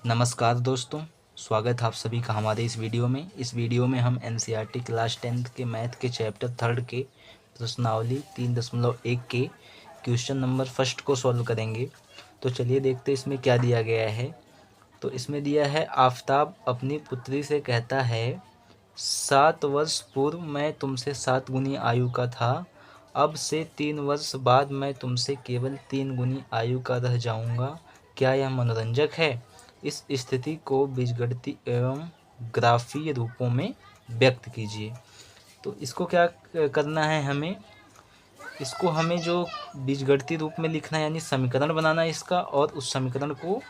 नमस्कार दोस्तों, स्वागत है आप सभी का हमारे इस वीडियो में। इस वीडियो में हम एनसीईआरटी क्लास 10th के मैथ के चैप्टर 3 के प्रश्नावली 3.1 के क्वेश्चन नंबर फर्स्ट को सॉल्व करेंगे। तो चलिए देखते हैं इसमें क्या दिया गया है। तो इसमें दिया है, आफताब अपनी पुत्री से कहता है, 7 वर्ष पूर्व मैं तुमसे 7 गुनी आयु का था, अब से 3 वर्ष बाद मैं तुमसे केवल 3 गुनी आयु का रह जाऊंगा। क्या यह मनोरंजक है? इस स्थिति को बीजगणितीय एवं ग्राफीय रूपों में व्यक्त कीजिए। तो इसको क्या करना है हमें, इसको हमें जो बीजगणितीय रूप में लिखना है, यानी समीकरण बनाना है इसका, और उस समीकरण को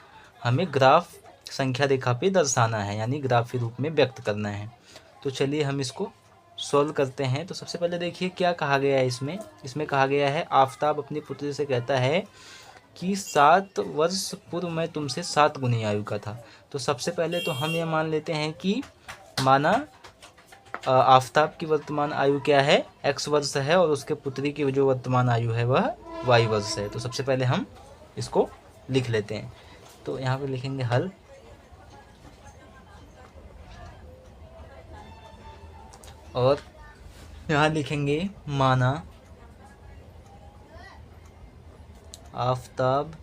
हमें ग्राफ संख्या रेखा पे दर्शाना है, यानी ग्राफीय रूप में व्यक्त करना है। तो चलिए हम इसको सॉल्व करते हैं। तो सबसे पहले देखिए क्या कहा गया है इसमें कहा गया है, आफताब अपनी पुत्री से कहता है कि 7 वर्ष पूर्व मैं तुमसे 7 गुनी आयु का था। तो सबसे पहले तो हम ये मान लेते हैं कि माना आफताब की वर्तमान आयु क्या है, x वर्ष है, और उसके पुत्री की जो वर्तमान आयु है वह y वर्ष है। तो सबसे पहले हम इसको लिख लेते हैं। तो यहाँ पे लिखेंगे हल, और यहाँ लिखेंगे माना आफताब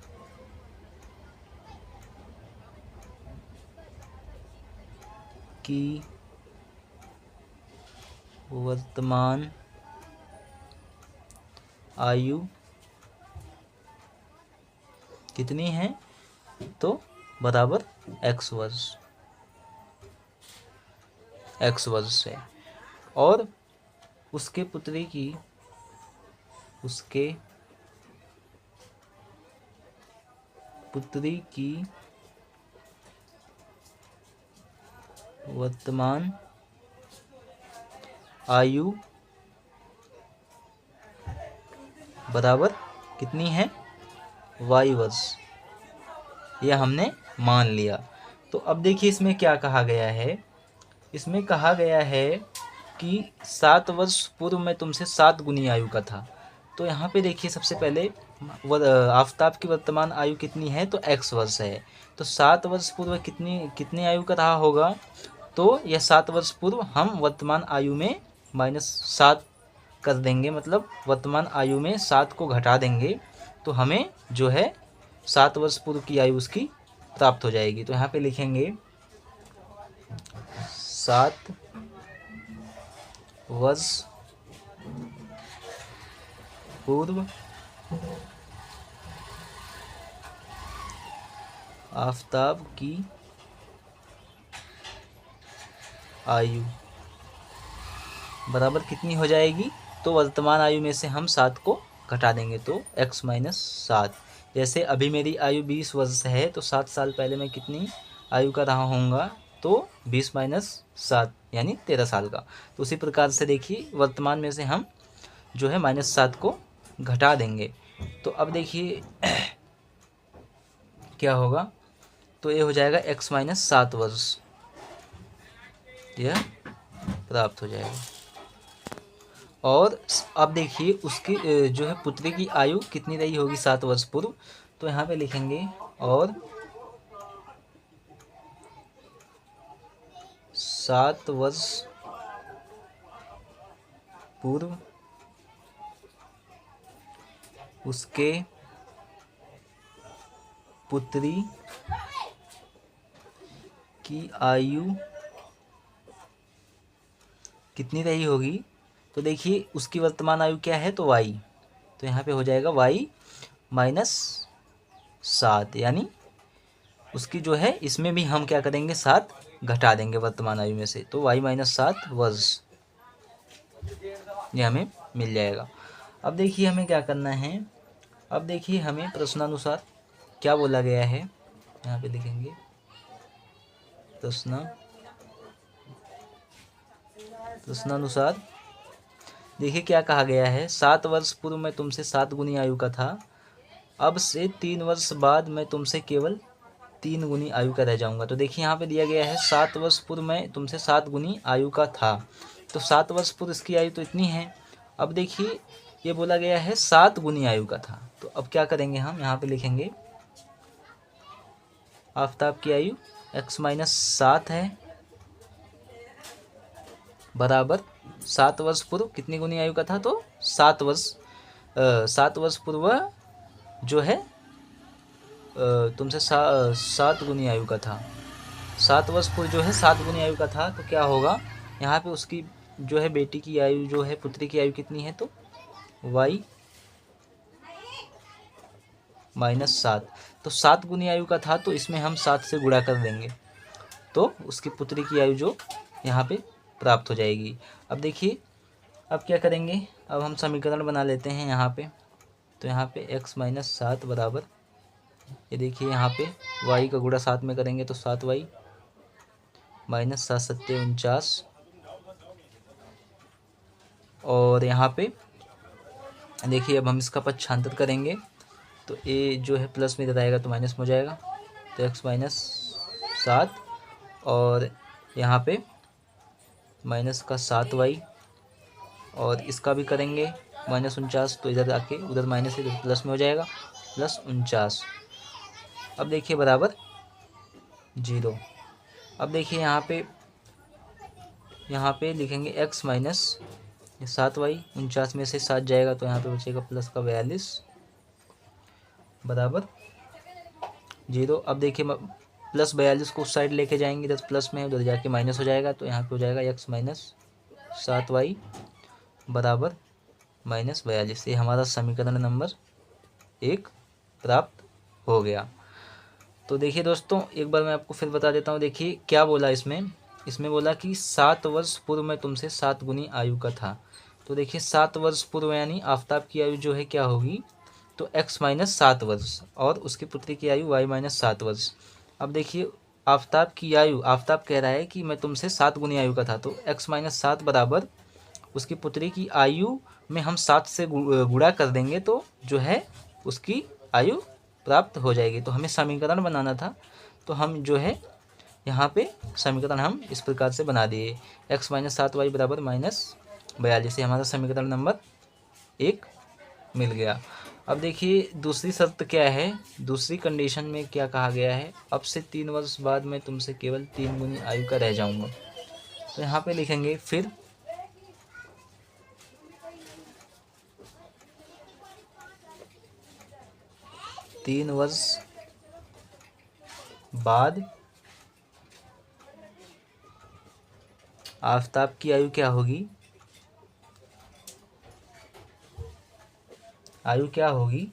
की वर्तमान आयु कितनी है, तो बराबर x वर्ष है, और उसके पुत्री की वर्तमान आयु बराबर कितनी है, y वर्ष। यह हमने मान लिया। तो अब देखिए इसमें क्या कहा गया है, इसमें कहा गया है कि 7 वर्ष पूर्व मैं तुमसे 7 गुनी आयु का था। तो यहाँ पे देखिए सबसे पहले आफताब की वर्तमान आयु कितनी है, तो x वर्ष है। तो 7 वर्ष पूर्व कितनी आयु का रहा होगा, तो यह 7 वर्ष पूर्व हम वर्तमान आयु में -7 कर देंगे, मतलब वर्तमान आयु में 7 को घटा देंगे, तो हमें जो है 7 वर्ष पूर्व की आयु उसकी प्राप्त हो जाएगी। तो यहाँ पे लिखेंगे 7 वर्ष पूर्व आफताब की आयु बराबर कितनी हो जाएगी, तो वर्तमान आयु में से हम 7 को घटा देंगे, तो x - 7। जैसे अभी मेरी आयु 20 वर्ष है, तो 7 साल पहले मैं कितनी आयु का रहा होऊंगा, तो 20 - 7 यानी 13 साल का। तो उसी प्रकार से देखिए वर्तमान में से हम जो है -7 को घटा देंगे। तो अब देखिए क्या होगा, तो ये हो जाएगा x - 7 वर्ष, यह प्राप्त हो जाएगा। और अब देखिए उसकी जो है पुत्री की आयु कितनी रही होगी 7 वर्ष पूर्व, तो यहाँ पे लिखेंगे, और 7 वर्ष पूर्व उसके पुत्री की आयु कितनी रही होगी, तो देखिए उसकी वर्तमान आयु क्या है, तो y। तो यहाँ पे हो जाएगा y - 7, यानी उसकी जो है इसमें भी हम क्या करेंगे, 7 घटा देंगे वर्तमान आयु में से, तो y - 7 वर्ष ये हमें मिल जाएगा। अब देखिए हमें क्या करना है, अब देखिए हमें प्रश्नानुसार क्या बोला गया है, यहाँ पे लिखेंगे प्रश्नानुसार। देखिए क्या कहा गया है, 7 वर्ष पूर्व मैं तुमसे 7 गुनी आयु का था, अब से 3 वर्ष बाद मैं तुमसे केवल 3 गुनी आयु का रह जाऊंगा। तो देखिए यहाँ पे दिया गया है 7 वर्ष पूर्व मैं तुमसे 7 गुनी आयु का था, तो 7 वर्ष पूर्व इसकी आयु तो इतनी है। अब देखिए ये बोला गया है 7 गुनी आयु का था, तो अब क्या करेंगे हम, यहाँ पे लिखेंगे आफताब की आयु x माइनस 7 है बराबर 7 वर्ष पूर्व कितनी गुनी आयु का था, तो 7 वर्ष 7 वर्ष पूर्व जो है तुमसे 7 गुनी आयु का था। 7 वर्ष पूर्व जो है 7 गुनी आयु का था, तो क्या होगा यहाँ पे उसकी जो है बेटी की आयु जो है पुत्री की आयु कितनी है, तो y माइनस 7। तो 7 गुनी आयु का था, तो इसमें हम 7 से गुणा कर देंगे तो उसकी पुत्री की आयु जो यहाँ पे प्राप्त हो जाएगी। अब देखिए अब क्या करेंगे, अब हम समीकरण बना लेते हैं यहाँ पे। तो यहाँ पे x माइनस 7 बराबर, ये देखिए यहाँ पे y का गुणा 7 में करेंगे तो 7y माइनस 7 सत्ते 49, और यहाँ पे देखिए अब हम इसका पक्षांतर करेंगे तो a जो है प्लस में इधर आएगा तो माइनस में हो जाएगा, तो x माइनस 7 और यहाँ पे माइनस का 7y, और इसका भी करेंगे माइनस 49, तो इधर आके उधर माइनस है तो प्लस में हो जाएगा प्लस 49। अब देखिए बराबर 0। अब देखिए यहाँ पे लिखेंगे x माइनस 7y, 49 में से 7 जाएगा तो यहाँ पे बचेगा प्लस का 42 बराबर 0। अब देखिए प्लस 42 को उस साइड लेके जाएंगे, इधर प्लस में उधर जाके माइनस हो जाएगा, तो यहाँ पे हो जाएगा x माइनस 7y बराबर माइनस 42। ये हमारा समीकरण नंबर 1 प्राप्त हो गया। तो देखिए दोस्तों एक बार मैं आपको फिर बता देता हूँ। देखिए क्या बोला इसमें बोला कि 7 वर्ष पूर्व में तुमसे 7 गुनी आयु का था। तो देखिए 7 वर्ष पूर्व यानी आफताब की आयु जो है क्या होगी, तो x माइनस 7 वर्ष और उसकी पुत्री की आयु y माइनस 7 वर्ष। अब देखिए आफताब की आयु, आफताब कह रहा है कि मैं तुमसे 7 गुनी आयु का था, तो x माइनस 7 बराबर उसकी पुत्री की आयु में हम 7 से गुणा कर देंगे तो जो है उसकी आयु प्राप्त हो जाएगी। तो हमें समीकरण बनाना था, तो हम जो है यहाँ पे समीकरण हम इस प्रकार से बना दिए, x माइनस 7y बराबर माइनस 42। से हमारा समीकरण नंबर 1 मिल गया। अब देखिए दूसरी शर्त क्या है, दूसरी कंडीशन में क्या कहा गया है, अब से 3 वर्ष बाद मैं तुमसे केवल 3 गुनी आयु का रह जाऊंगा। तो यहाँ पे लिखेंगे फिर 3 वर्ष बाद आफताब की आयु क्या होगी,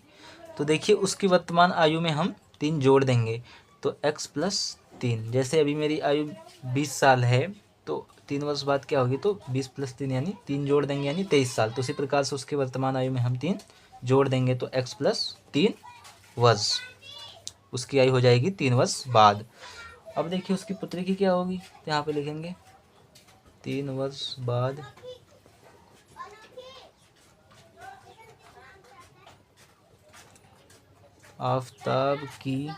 तो देखिए उसकी वर्तमान आयु में हम 3 जोड़ देंगे तो x प्लस 3। जैसे अभी मेरी आयु 20 साल है तो 3 वर्ष बाद क्या होगी, तो 20 प्लस 3 यानी 3 जोड़ देंगे यानी 23 साल। तो उसी प्रकार से उसकी वर्तमान आयु में हम 3 जोड़ देंगे तो x प्लस 3 वर्ष उसकी आयु हो जाएगी 3 वर्ष बाद। अब देखिए उसकी पुत्री की क्या होगी, तो यहाँ पे लिखेंगे 3 वर्ष बाद आफताब की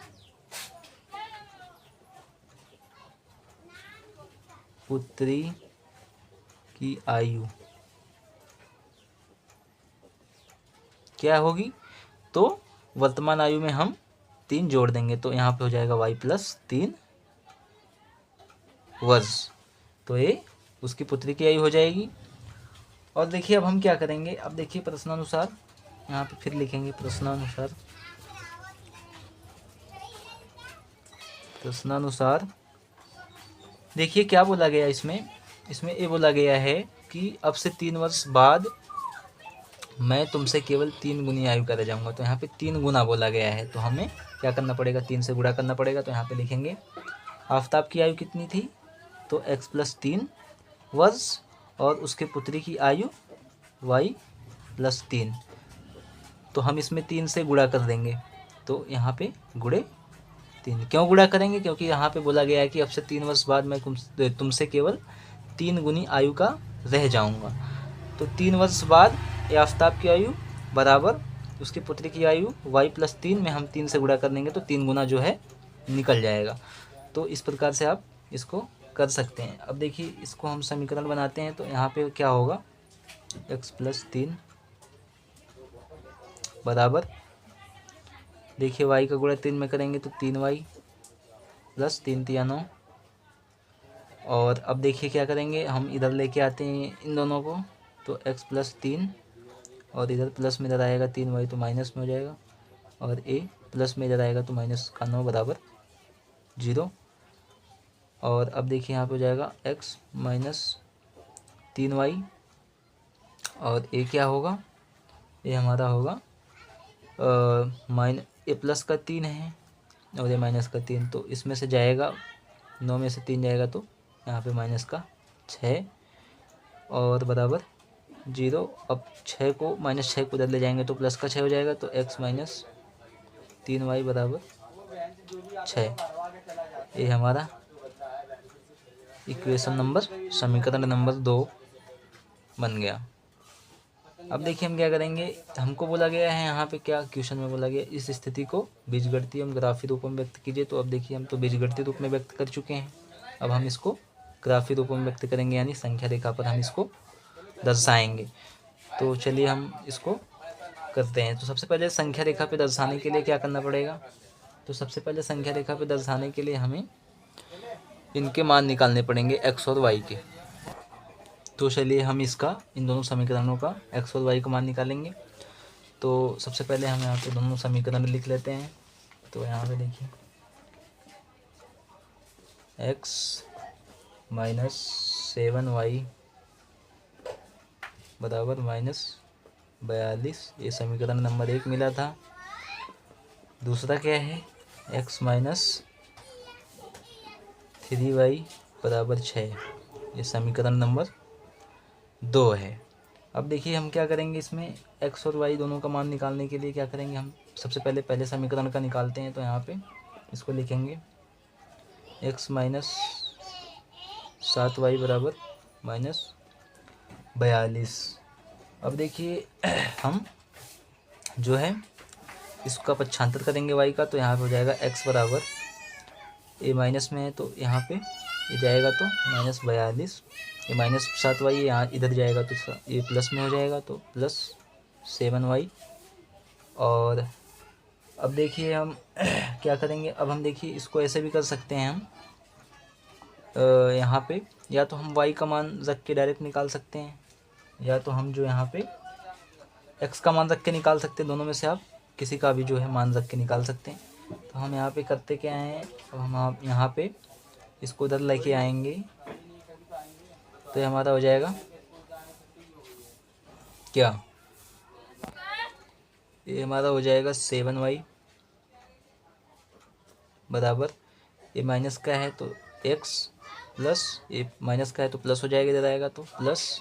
पुत्री की आयु क्या होगी, तो वर्तमान आयु में हम 3 जोड़ देंगे तो यहाँ पे हो जाएगा y प्लस 3 वर्ष। तो ये उसकी पुत्री की आयु हो जाएगी। और देखिए अब हम क्या करेंगे, अब देखिए प्रश्नानुसार यहाँ पे फिर लिखेंगे प्रश्नानुसार देखिए क्या बोला गया इसमें ये बोला गया है कि अब से 3 वर्ष बाद मैं तुमसे केवल 3 गुनी आयु का रह जाऊंगा। तो यहाँ पे 3 गुना बोला गया है, तो हमें क्या करना पड़ेगा, 3 से गुणा करना पड़ेगा। तो यहाँ पे लिखेंगे आफताब की आयु कितनी थी, तो x प्लस 3 वर्ष और उसके पुत्री की आयु y प्लस 3। तो हम इसमें 3 से गुणा कर देंगे तो यहाँ पे गुणे 3। क्यों गुणा करेंगे, क्योंकि यहाँ पे बोला गया है कि अब से 3 वर्ष बाद मैं तुमसे केवल 3 गुनी आयु का रह जाऊंगा। तो 3 वर्ष बाद आफताब की आयु बराबर उसकी पुत्री की आयु y प्लस 3 में हम 3 से गुणा कर देंगे तो 3 गुना जो है निकल जाएगा। तो इस प्रकार से आप इसको कर सकते हैं। अब देखिए इसको हम समीकरण बनाते हैं तो यहाँ पे क्या होगा, x प्लस 3 बराबर देखिए y का गुणा 3 में करेंगे तो 3y प्लस 3 तिया 9। और अब देखिए क्या करेंगे, हम इधर लेके आते हैं इन दोनों को, तो x प्लस 3 और इधर प्लस में इधर आएगा 3y तो माइनस में हो जाएगा, और a प्लस में इधर आएगा तो माइनस का 9 बराबर 0। और अब देखिए यहाँ पे हो जाएगा x माइनस 3y, और a क्या होगा, ये हमारा होगा ए प्लस का 3 है और ये माइनस का 3, तो इसमें से जाएगा 9 में से 3 जाएगा तो यहाँ पे माइनस का 6 और बराबर 0। अब 6 को माइनस 6 को उधर ले जाएंगे तो प्लस का 6 हो जाएगा, तो x माइनस 3y बराबर 6। ये हमारा इक्वेशन नंबर, समीकरण नंबर 2 बन गया। अब देखिए हम क्या करेंगे, हमको बोला गया है यहाँ पे, क्या क्वेश्चन में बोला गया, इस स्थिति को बीजगणितीय एवं ग्राफी रूप में व्यक्त कीजिए। तो अब देखिए हम तो बीजगणितीय रूप में व्यक्त कर चुके हैं, अब हम इसको ग्राफी रूप में व्यक्त करेंगे, यानी संख्या रेखा पर हम इसको दर्शाएंगे। तो चलिए हम इसको करते हैं। तो सबसे पहले संख्या रेखा पे दर्शाने के लिए क्या करना पड़ेगा, तो सबसे पहले संख्या रेखा पे दर्शाने के लिए हमें इनके मान निकालने पड़ेंगे x और y के। तो चलिए हम इसका, इन दोनों समीकरणों का x और y का मान निकालेंगे। तो सबसे पहले हम यहाँ पे दोनों समीकरण लिख लेते हैं। तो यहाँ पे देखिए x माइनस 7y बराबर माइनस 42, ये समीकरण नंबर 1 मिला था। दूसरा क्या है, x माइनस 3y बराबर 6, ये समीकरण नंबर 2 है। अब देखिए हम क्या करेंगे, इसमें x और y दोनों का मान निकालने के लिए क्या करेंगे, हम सबसे पहले समीकरण का निकालते हैं। तो यहाँ पे इसको लिखेंगे x माइनस 7y बराबर माइनस 42। अब देखिए हम जो है इसका पक्षांतर करेंगे y का, तो यहाँ पे हो जाएगा x बराबर, ये माइनस में है तो यहाँ पे ये जाएगा तो माइनस 42, ये माइनस 7y यहाँ इधर जाएगा तो ये प्लस में हो जाएगा तो प्लस 7y। और अब देखिए हम क्या करेंगे, अब हम देखिए इसको ऐसे भी कर सकते हैं हम, यहाँ पे या तो हम y का मान रख के डायरेक्ट निकाल सकते हैं, या तो हम जो यहाँ पे x का मान रख के निकाल सकते हैं। दोनों में से आप किसी का भी जो है मान रख के निकाल सकते हैं। तो हम यहाँ पे करते क्या हैं, अब हम यहाँ पे इसको उधर लेके आएंगे तो ये हमारा हो जाएगा क्या, ये हमारा हो जाएगा 7y बराबर, ये माइनस का है तो x प्लस, ये माइनस का है तो प्लस हो जाएगा, इधर आएगा तो प्लस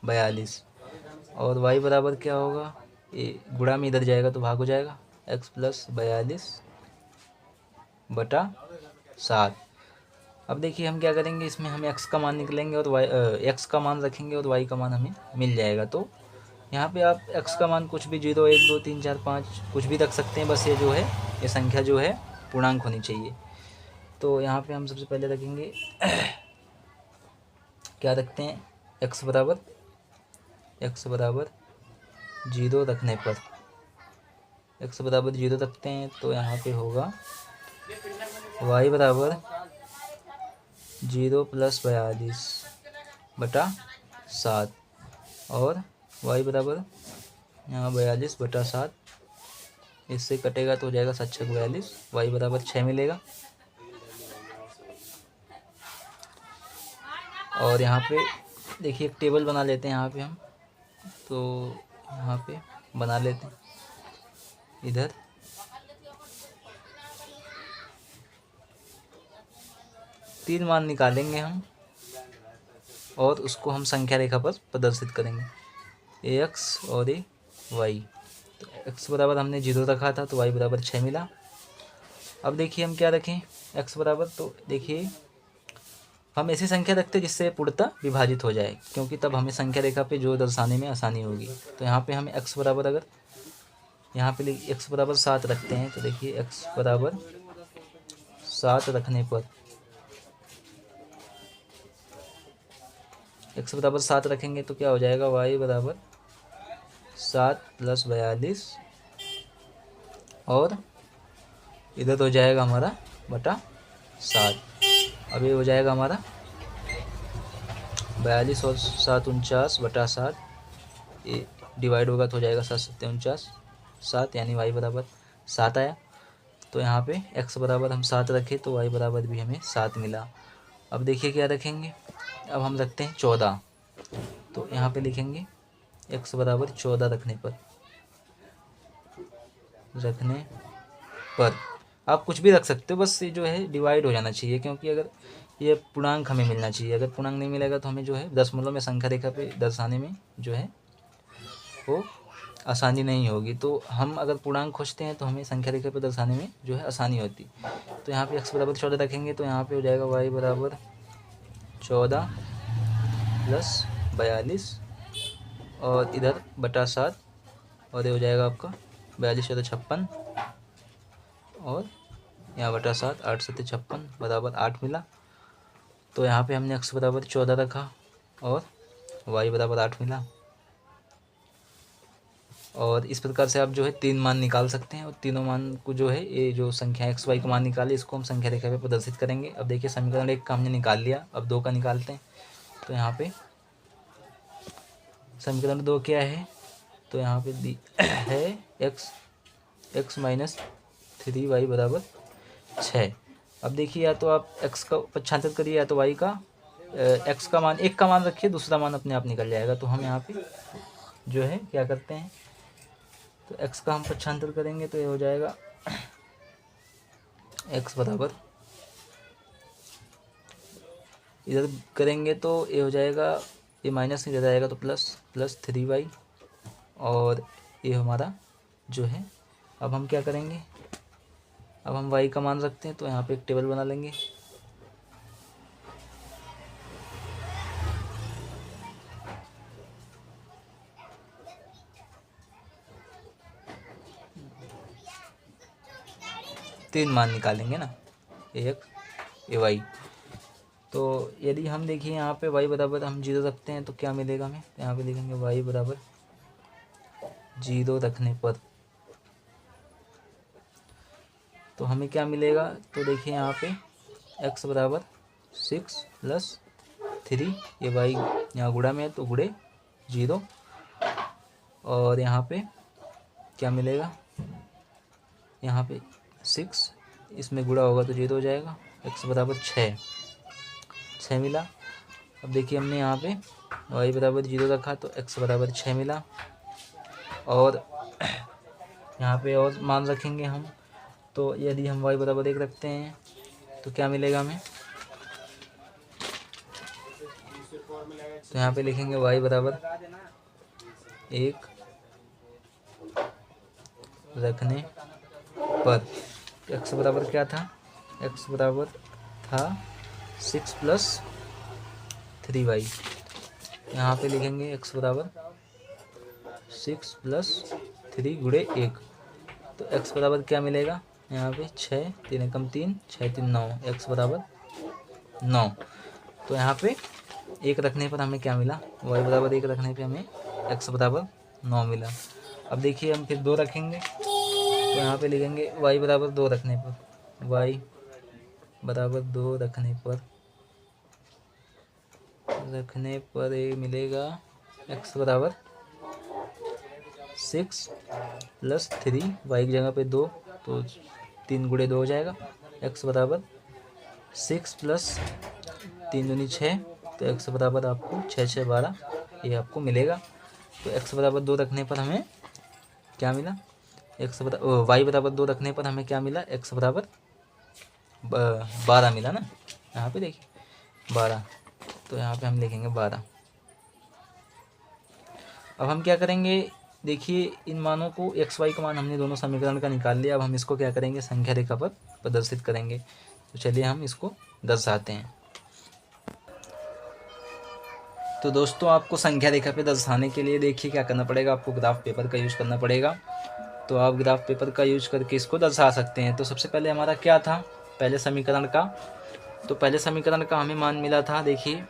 42। और y बराबर क्या होगा, ये गुणा में इधर जाएगा तो भाग हो जाएगा, x प्लस 42 बटा 7। अब देखिए हम क्या करेंगे, इसमें हम x का मान निकलेंगे और x का मान रखेंगे और y का मान हमें मिल जाएगा। तो यहाँ पे आप x का मान कुछ भी 0 1 2 3 4 5 कुछ भी रख सकते हैं, बस ये जो है ये संख्या जो है पूर्णांक होनी चाहिए। तो यहाँ पे हम सबसे पहले रखेंगे क्या रखते हैं, x बराबर 0 रखने पर, x बराबर 0 रखते हैं तो यहाँ पे होगा y बराबर 0 प्लस 42 बटा 7, और y बराबर यहाँ 42 बटा 7, इससे कटेगा तो हो जाएगा 7 छक 42, y बराबर 6 मिलेगा। और यहाँ पे देखिए एक टेबल बना लेते हैं यहाँ पे हम, तो यहाँ पे बना लेते हैं, इधर तीन मान निकालेंगे हम और उसको हम संख्या रेखा पर प्रदर्शित करेंगे, ए एक्स और ए वाई। तो एक्स बराबर हमने 0 रखा था तो वाई बराबर 6 मिला। अब देखिए हम क्या रखें, एक्स बराबर, तो देखिए हम ऐसी संख्या रखते हैं जिससे पूर्णतः विभाजित हो जाए, क्योंकि तब हमें संख्या रेखा पे जो दर्शाने में आसानी होगी। तो यहाँ पे हम एक्स बराबर, अगर यहाँ पे एक्स बराबर 7 रखते हैं तो देखिए एक्स बराबर 7 रखने पर, एक्स बराबर 7 रखेंगे तो क्या हो जाएगा, वाई बराबर 7 प्लस 42 और इधर हो जाएगा हमारा बटा 7। अब ये हो जाएगा हमारा 42 और 7 49/7, ये डिवाइड होगा तो हो जाएगा 7 7 49, 7, यानी y बराबर 7 आया। तो यहाँ पे x बराबर हम 7 रखे तो y बराबर भी हमें 7 मिला। अब देखिए क्या रखेंगे, अब हम रखते हैं 14। तो यहाँ पे लिखेंगे x बराबर 14 रखने पर आप कुछ भी रख सकते हो, बस ये जो है डिवाइड हो जाना चाहिए, क्योंकि अगर ये पूर्णांक हमें मिलना चाहिए। अगर पूर्णांक नहीं मिलेगा तो हमें जो है दशमलव में संख्या रेखा पे दर्शाने में जो है वो आसानी नहीं होगी। तो हम अगर पूर्णांक खोजते हैं तो हमें संख्या रेखा पे दर्शाने में जो है आसानी होती। तो यहाँ पे x बराबर 14 रखेंगे तो यहाँ पे हो जाएगा y बराबर 14 + 42 और इधर बटा 7, और ये हो जाएगा आपका 42 × 56 और यहाँ बटा 7, 8 × 7 = 56 बराबर 8 मिला। तो यहाँ पे हमने x बराबर 14 रखा और y बराबर 8 मिला। और इस प्रकार से आप जो है 3 मान निकाल सकते हैं, और तीनों मान को जो है ये जो संख्या x y का मान निकाले इसको हम संख्या रेखा पे प्रदर्शित करेंगे। अब देखिए समीकरण 1 का हमने निकाल लिया, अब 2 का निकालते हैं। तो यहाँ पे समीकरण 2 क्या है, तो यहाँ पे है x - 3y बराबर 6। अब देखिए या तो आप x का पक्षांतर करिए या तो y का, x का मान 1 का मान रखिए, दूसरा मान अपने आप निकल जाएगा। तो हम यहाँ पे जो है क्या करते हैं, तो x का हम पक्षांतर करेंगे तो ये हो जाएगा x बराबर, इधर करेंगे तो ये हो जाएगा, ये माइनस नहीं जाएगा तो प्लस 3y, और ये हमारा जो है। अब हम क्या करेंगे, अब हम y का मान रखते हैं तो यहाँ पे एक टेबल बना लेंगे। तीन मान निकालेंगे ना, एक ये y। तो यदि हम देखिए यहाँ पे y बराबर हम 0 रखते हैं तो क्या मिलेगा हमें, तो यहाँ पे लिखेंगे y बराबर 0 रखने पर तो हमें क्या मिलेगा। तो देखिए यहाँ पे x बराबर 6 + 3, ये y यहाँ गुणा में है तो गुणे 0, और यहाँ पे क्या मिलेगा, यहाँ पे 6 इसमें गुणा होगा तो 0 हो जाएगा। x बराबर 6 मिला। अब देखिए हमने यहाँ पे y बराबर 0 रखा तो x बराबर 6 मिला, और यहाँ पे और मान रखेंगे हम। तो यदि हम y बराबर 1 रखते हैं तो क्या मिलेगा हमें, तो यहाँ पे लिखेंगे y बराबर 1 रखने पर x बराबर क्या था, x बराबर था 6 + 3y। यहाँ पे लिखेंगे x बराबर 6 + 3 गुणे 1, तो x बराबर क्या मिलेगा, यहाँ पे 6 3 कम 3 6 3 9, x बराबर 9। तो यहाँ पे 1 रखने पर हमें क्या मिला, y बराबर 1 रखने पे हमें x बराबर 9 मिला। अब देखिए हम फिर 2 रखेंगे तो यहाँ पे लिखेंगे y बराबर 2 रखने पर, y बराबर 2 रखने पर ये मिलेगा x बराबर 6 + 3, y की जगह पे 2 तो 3 गुणे 2 हो जाएगा। x बराबर 6 + 3 दूनी 6, तो x बराबर आपको 6 6 12 ये आपको मिलेगा। तो x बराबर 2 रखने पर हमें क्या मिला, y बराबर 2 रखने पर हमें क्या मिला, x बराबर 12 मिला ना। यहाँ पे देखिए 12, तो यहाँ पे हम लिखेंगे 12। अब हम क्या करेंगे, देखिए इन मानों को x y का मान हमने दोनों समीकरण का निकाल लिया। अब हम इसको क्या करेंगे, संख्या रेखा पर प्रदर्शित करेंगे। तो चलिए हम इसको दर्शाते हैं। तो दोस्तों आपको संख्या रेखा पे दर्शाने के लिए देखिए क्या करना पड़ेगा, आपको ग्राफ पेपर का यूज़ करना पड़ेगा। तो आप ग्राफ पेपर का यूज़ करके इसको दर्शा सकते हैं। तो सबसे पहले हमारा क्या था, पहले समीकरण का, तो पहले समीकरण का हमें मान मिला था, देखिए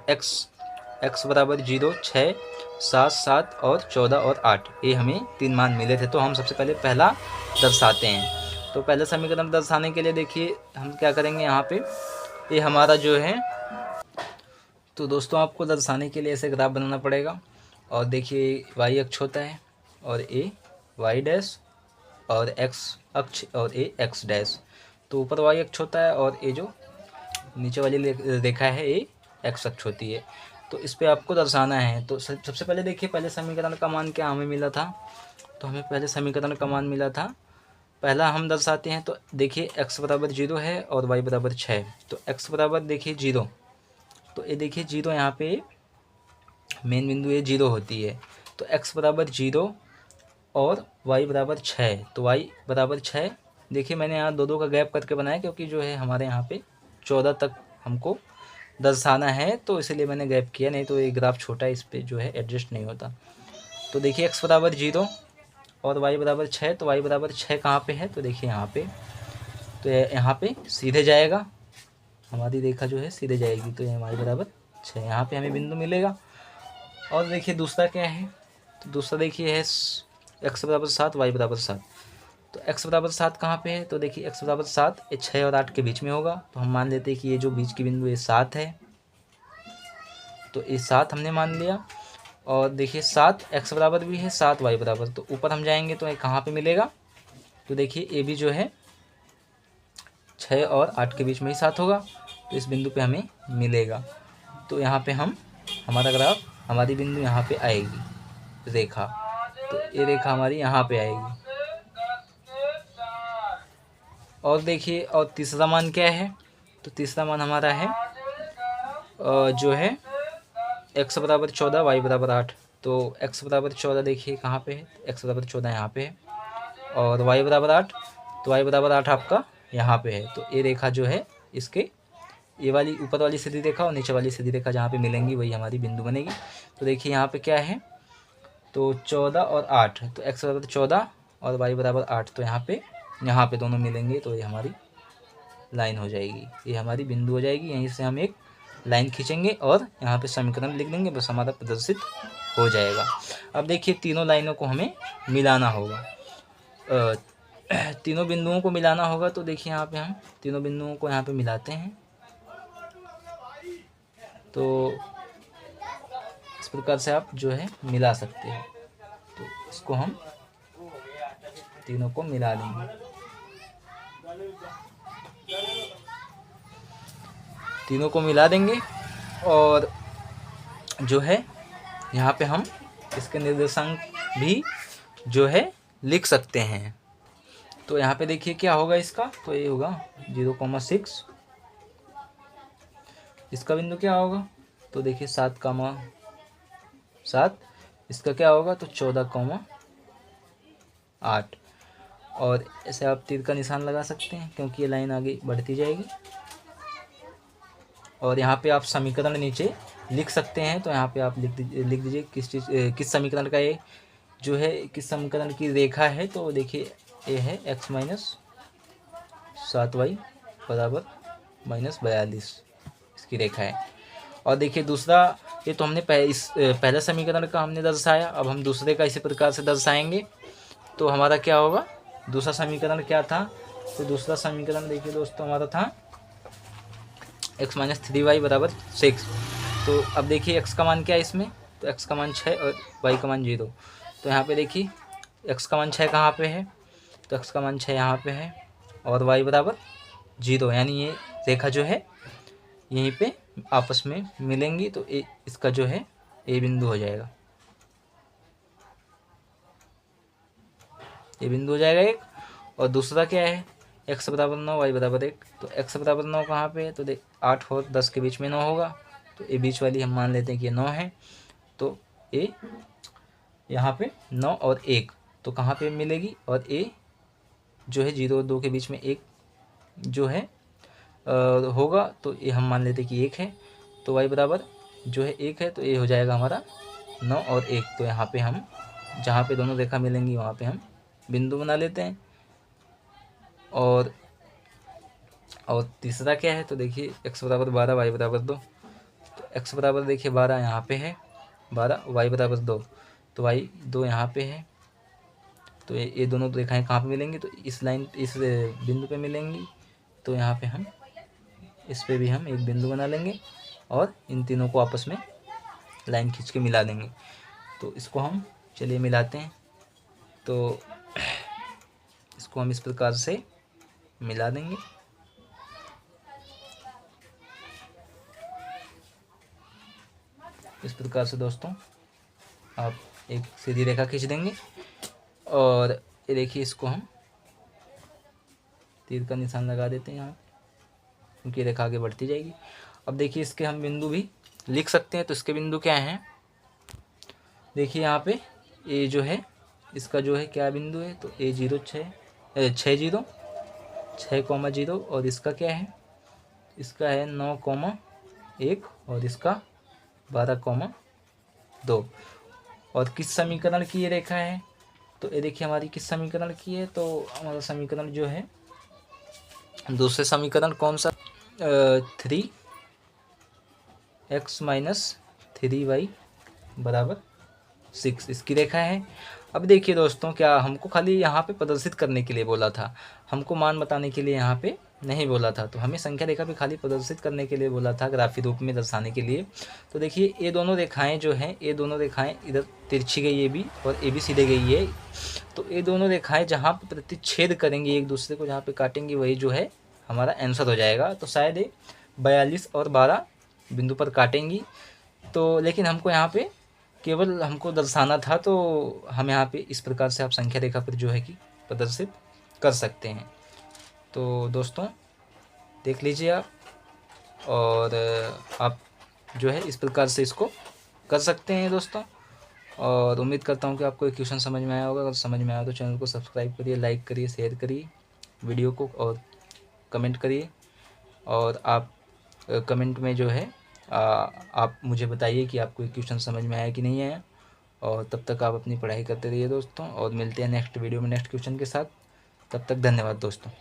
x बराबर 0 6 7 7 और 14 और 8, ये हमें 3 मान मिले थे। तो हम सबसे पहले पहला दर्शाते हैं। तो पहले समीकरण दर्शाने के लिए देखिए हम क्या करेंगे, यहाँ पे ये हमारा जो है, तो दोस्तों आपको दर्शाने के लिए ऐसे ग्राफ बनाना पड़ेगा। और देखिए वाई अक्ष होता है और ए वाई डैश और एक्स अक्ष और ए एक्स डैश। तो ऊपर वाई अक्ष होता है और ये जो नीचे वाली रेखा है ये एक्स अक्ष होती है। तो इस पे आपको दर्शाना है। तो सबसे पहले देखिए पहले समीकरण का मान क्या हमें मिला था, तो हमें पहले समीकरण का मान मिला था, पहला हम दर्शाते हैं। तो देखिए x बराबर 0 है और y बराबर 6। तो x बराबर देखिए 0, तो ये देखिए 0 यहाँ पे मेन बिंदु ये 0 होती है। तो x बराबर 0 और y बराबर 6। तो y बराबर 6, देखिए मैंने यहाँ दो का गैप करके बनाया क्योंकि जो है हमारे यहाँ पे 14 तक हमको दर्शाना है, तो इसलिए मैंने गैप किया, नहीं तो ये ग्राफ छोटा है, इस पर जो है एडजस्ट नहीं होता। तो देखिए x बराबर 0 और y बराबर 6। तो y बराबर 6 कहाँ पे है, तो देखिए यहाँ पे, तो यहाँ पे सीधे जाएगा, हमारी रेखा जो है सीधे जाएगी। तो y बराबर 6 यहाँ पे हमें बिंदु मिलेगा। और देखिए दूसरा क्या है, तो दूसरा देखिए है x बराबर 7 y बराबर 7। तो x बराबर 7 कहाँ पे है, तो देखिए x बराबर 7 ये 6 और 8 के बीच में होगा। तो हम मान लेते हैं कि ये जो बीच की बिंदु ये 7 है, तो ये 7 हमने मान लिया। और देखिए 7 x बराबर भी है 7 y बराबर, तो ऊपर हम जाएंगे तो ये कहाँ पे मिलेगा, तो देखिए ये भी जो है 6 और 8 के बीच में ही 7 होगा, तो इस बिंदु पे हमें मिलेगा। तो यहाँ पे हम हमारा ग्राफ, हमारी बिंदु यहाँ पे आएगी रेखा, तो ये रेखा हमारी यहाँ पे आएगी। और देखिए और तीसरा मान क्या है, तो तीसरा मान हमारा है जो है x बराबर 14 y बराबर 8। तो x बराबर 14 देखिए कहाँ पे है, x बराबर 14 यहाँ पे है, और y बराबर 8, तो y बराबर 8 आपका यहाँ पे है। तो ये रेखा जो है इसके, ये वाली ऊपर वाली सीधी रेखा और नीचे वाली सीधी रेखा जहाँ पे मिलेंगी वही हमारी बिंदु बनेगी। तो देखिए यहाँ पे क्या है, तो 14 और 8, तो x बराबर 14 और y बराबर 8, तो यहाँ पे दोनों मिलेंगे, तो ये हमारी लाइन हो जाएगी, ये हमारी बिंदु हो जाएगी। यहीं से हम एक लाइन खींचेंगे और यहाँ पे समीकरण लिख देंगे, बस हमारा प्रदर्शित हो जाएगा। अब देखिए तीनों लाइनों को हमें मिलाना होगा, तीनों बिंदुओं को मिलाना होगा। तो देखिए यहाँ पे हम तीनों बिंदुओं को यहाँ पे मिलाते हैं, तो इस प्रकार से आप जो है मिला सकते हैं। तो इसको हम तीनों को मिला लेंगे, तीनों को मिला देंगे और जो है यहाँ पे हम इसके निर्देशांक भी जो है लिख सकते हैं। तो यहाँ पे देखिए क्या होगा इसका, तो ये होगा 0,6। इसका बिंदु क्या होगा, तो देखिए 7,7। इसका क्या होगा, तो 14,8। और ऐसे आप तीर का निशान लगा सकते हैं क्योंकि ये लाइन आगे बढ़ती जाएगी। और यहाँ पे आप समीकरण नीचे लिख सकते हैं, तो यहाँ पे आप लिख दीजिए किस समीकरण का ये जो है, किस समीकरण की रेखा है। तो देखिए ये है x माइनस 7y बराबर -42, इसकी रेखा है। और देखिए दूसरा, ये तो हमने पहला समीकरण का हमने दर्शाया, अब हम दूसरे का इसी प्रकार से दर्शाएंगे। तो हमारा क्या होगा, दूसरा समीकरण क्या था, तो दूसरा समीकरण देखिए दोस्तों हमारा था x माइनस 3y बराबर 6। तो अब देखिए x का मान क्या है इसमें, तो x का मान 6 और y का मान 0। तो यहाँ पे देखिए x का मान 6 कहाँ पे है, तो x का मान 6 यहाँ पे है और y बराबर 0, यानी ये रेखा जो है यहीं पे आपस में मिलेंगी। तो इसका जो है ए बिंदु हो जाएगा, ये बिंदु हो जाएगा एक। और दूसरा क्या है, x बराबर 9 y बराबर 1। तो x बराबर 9 कहाँ पे है, तो देख 8 और 10 के बीच में 9 होगा, तो ये बीच वाली हम मान लेते हैं कि ये 9 है। तो ये यहाँ पे 9 और 1, तो कहाँ पे मिलेगी, और ये जो है 0 और 2 के बीच में 1 जो है होगा, तो ये हम मान लेते हैं कि 1 है। तो y बराबर जो है 1 है, तो ये हो जाएगा हमारा 9 और 1। तो यहाँ पे हम जहाँ पे दोनों रेखा मिलेंगी वहाँ पे हम बिंदु बना लेते हैं। और तीसरा क्या है, तो देखिए x बराबर 12 y बराबर 2। तो x बराबर देखिए 12 यहाँ पे है, 12 y बराबर 2, तो y 2 यहाँ पे है तो ये दोनों रेखाएं कहाँ पे मिलेंगी, तो इस बिंदु पे मिलेंगी। तो यहाँ पे हम इस पे भी हम एक बिंदु बना लेंगे और इन तीनों को आपस में लाइन खींच के मिला देंगे। तो इसको हम चलिए मिलाते हैं। तो इसको हम इस प्रकार से मिला देंगे। इस प्रकार से दोस्तों आप एक सीधी रेखा खींच देंगे और ये देखिए, इसको हम तीर का निशान लगा देते हैं यहाँ, क्योंकि रेखा आगे बढ़ती जाएगी। अब देखिए, इसके हम बिंदु भी लिख सकते हैं। तो इसके बिंदु क्या हैं, देखिए यहाँ पे ए जो है, इसका जो है क्या बिंदु है, तो A0 6,0 और इसका क्या है, इसका है 9,1 और इसका 12,2। और किस समीकरण की ये रेखा है, तो ये देखिए हमारी किस समीकरण की है, तो हमारा समीकरण जो है दूसरे समीकरण कौन सा, 3x - 3y = 6 इसकी रेखा है। अब देखिए दोस्तों, क्या हमको खाली यहाँ पे प्रदर्शित करने के लिए बोला था, हमको मान बताने के लिए यहाँ पे नहीं बोला था। तो हमें संख्या रेखा पे खाली प्रदर्शित करने के लिए बोला था, ग्राफी रूप में दर्शाने के लिए। तो देखिए, ये दोनों रेखाएं जो हैं, ये दोनों रेखाएं इधर तिरछी गई है भी और ये भी सीधे गई है। तो ये दोनों रेखाएं जहाँ पे प्रतिच्छेद करेंगी एक दूसरे को, जहाँ पे काटेंगी, वही जो है हमारा आंसर हो जाएगा। तो शायद ये 42 और 12 बिंदु पर काटेंगी। तो लेकिन हमको यहाँ पे केवल हमको दर्शाना था, तो हम यहाँ पे इस प्रकार से आप संख्या रेखा पर जो है कि प्रदर्शित कर सकते हैं। तो दोस्तों देख लीजिए आप, और आप जो है इस प्रकार से इसको कर सकते हैं दोस्तों। और उम्मीद करता हूँ कि आपको ये क्वेश्चन समझ में आया होगा। अगर समझ में आया तो चैनल को सब्सक्राइब करिए, लाइक करिए, शेयर करिए वीडियो को और कमेंट करिए। और आप कमेंट में जो है आप मुझे बताइए कि आपको ये क्वेश्चन समझ में आया कि नहीं आया। और तब तक आप अपनी पढ़ाई करते रहिए दोस्तों, और मिलते हैं नेक्स्ट वीडियो में नेक्स्ट क्वेश्चन के साथ। तब तक धन्यवाद दोस्तों।